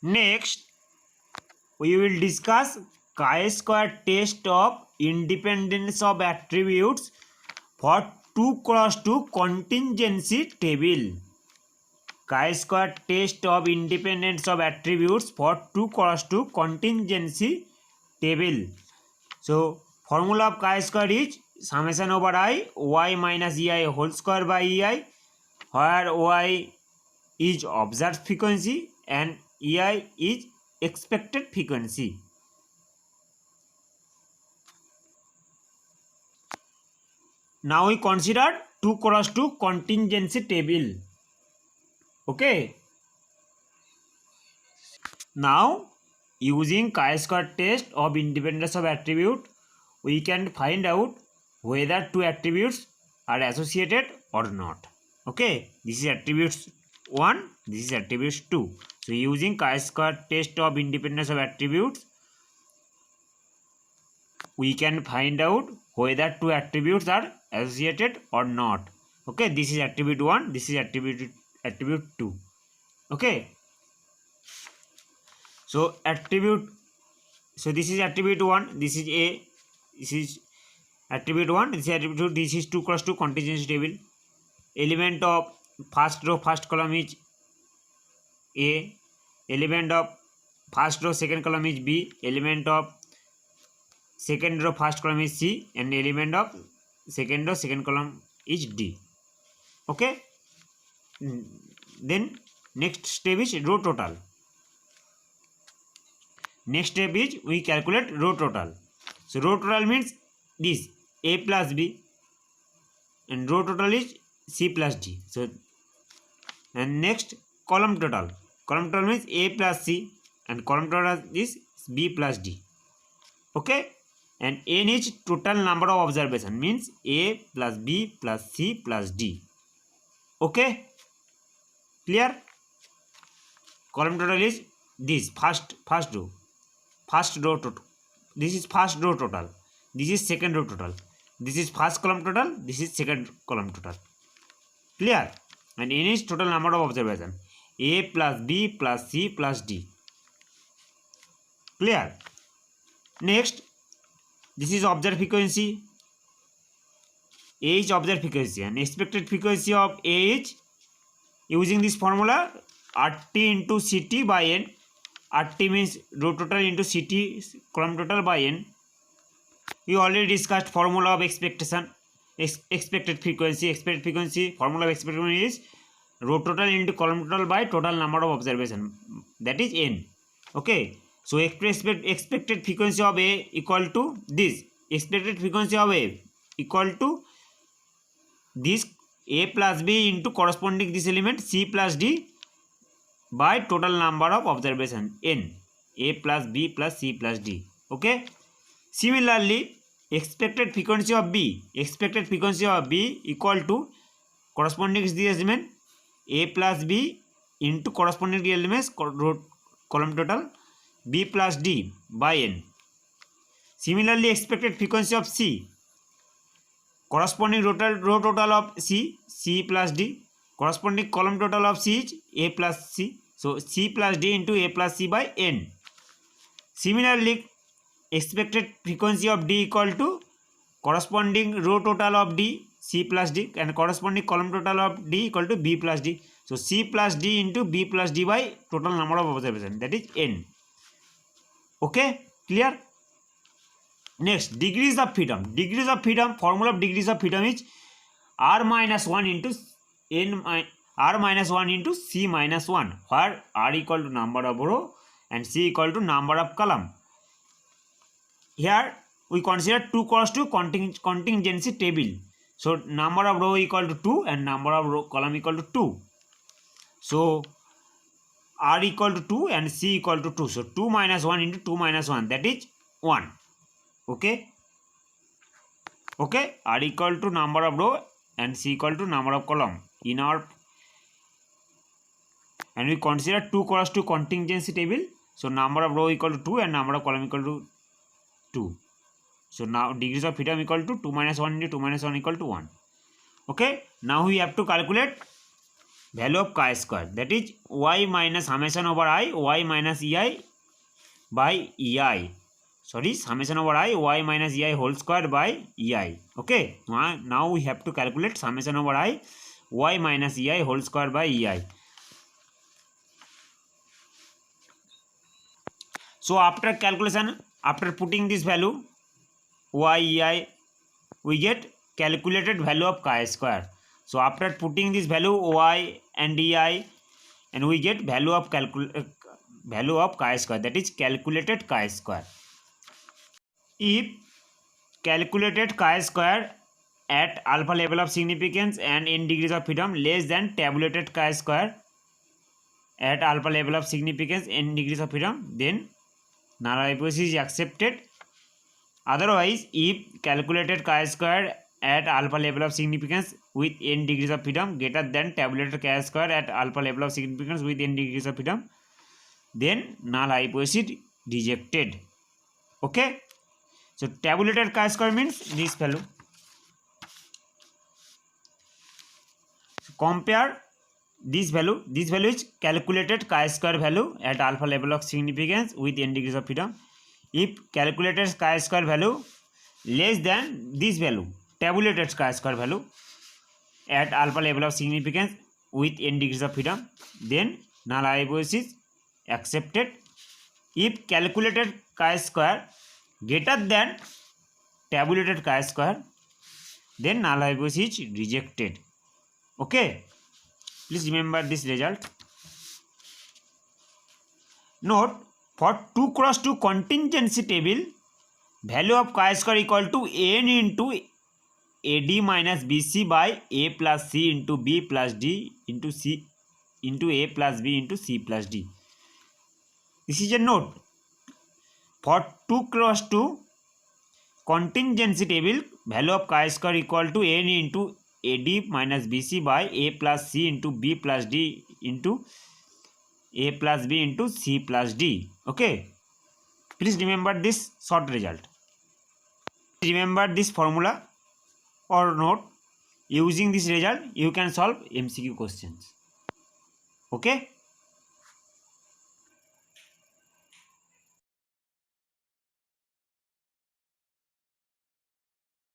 Next, we will discuss chi-square test of independence of attributes for 2x2 contingency table. Chi-square test of independence of attributes for 2x2 contingency table. So, formula of chi-square is summation over I y minus ei whole square by ei, where y is observed frequency and ei is expected frequency. Now we consider 2x2 contingency table. Okay. Now using chi-square test of independence of attribute, we can find out whether two attributes are associated or not. Okay, this is attributes 1, this is attributes 2. So using chi-square test of independence of attributes, we can find out whether two attributes are associated or not. Okay, this is attribute 1, this is attribute 2. Okay, so this is attribute 1, this is A, this is attribute 1, this is attribute 2, this is 2x2 contingency table. Element of first row first column is A, element of first row second column is B, element of second row first column is C, and element of second row second column is D. Okay, then next step is row total. Next step is we calculate row total. So row total means this A plus B, and row total is C plus D. So and next column total. Column total means A plus C, and column total is B plus D. Okay, and N is total number of observation, means A plus B plus C plus D. Okay, clear? Column total is this first row total. This is first row total, this is second row total, this is first column total, this is second column total. Clear? And N is total number of observation, A plus B plus C plus D. Clear? Next, this is observed frequency. A is observed frequency, and expected frequency of A is, using this formula, RT into CT by N. RT means row total into CT column total by N. We already discussed formula of expectation, expected frequency. Expected frequency, formula of expected frequency is row total into column total by total number of observation, that is N. Okay, so expected frequency of A equal to this. Expected frequency of A equal to this A plus B into corresponding this element C plus D by total number of observation N, A plus B plus C plus D. Okay, similarly expected frequency of B equal to corresponding this element A plus B into corresponding elements column total B plus D by N. Similarly expected frequency of C, corresponding row total of C plus D, corresponding column total of C is A plus C. So C plus D into A plus C by N. Similarly, expected frequency of D equal to corresponding row total of D, C plus D, and corresponding column total of D equal to B plus D. So C plus D into B plus D by total number of observation, that is N. Okay, clear? Next, degrees of freedom. Degrees of freedom, formula of degrees of freedom is R minus 1 into R minus 1 into C minus 1, where R equal to number of row and C equal to number of column. Here we consider 2x2 contingency table. So number of row equal to 2 and number of column equal to 2. So R equal to 2 and C equal to 2. So 2 minus 1 into 2 minus 1, that is 1. Okay. Okay, R equal to number of row and C equal to number of column in our, and we consider 2x2 contingency table. So number of row equal to 2 and number of column equal to 2. So now degrees of freedom equal to 2 minus 1 into 2 minus 1 equal to 1. Okay, now we have to calculate value of chi square, that is y minus summation over I y minus ei by ei, sorry, summation over I y minus ei whole square by ei. Okay, now we have to calculate summation over I y minus ei whole square by ei. So after calculation, after putting this value y ei, we get calculated value of chi square. So after putting this value y and ei, and we get value of chi square, that is calculated chi square. If calculated chi square at alpha level of significance and n degrees of freedom less than tabulated chi square at alpha level of significance n degrees of freedom, then null hypothesis is accepted. Otherwise, if calculated chi square at alpha level of significance with n degrees of freedom greater than tabulated chi square at alpha level of significance with n degrees of freedom, then null hypothesis rejected. Okay, so tabulated chi square means this value. So compare this value is calculated chi square value at alpha level of significance with n degrees of freedom. If calculated chi square value less than this value, tabulated chi square value at alpha level of significance with n degrees of freedom, then null hypothesis accepted. If calculated chi square greater than tabulated chi square, then null hypothesis is rejected. Okay, please remember this result. Note, for 2 cross 2 contingency table, value of chi square equal to n into AD minus BC by A plus C into B plus D into C into A plus B into C plus D. This is a note. For 2 cross 2 contingency table, value of chi square equal to n into AD minus BC by A plus C into B plus D into A plus B into C plus D. Okay, please remember this short result. Remember this formula or note. Using this result you can solve MCQ questions. Okay.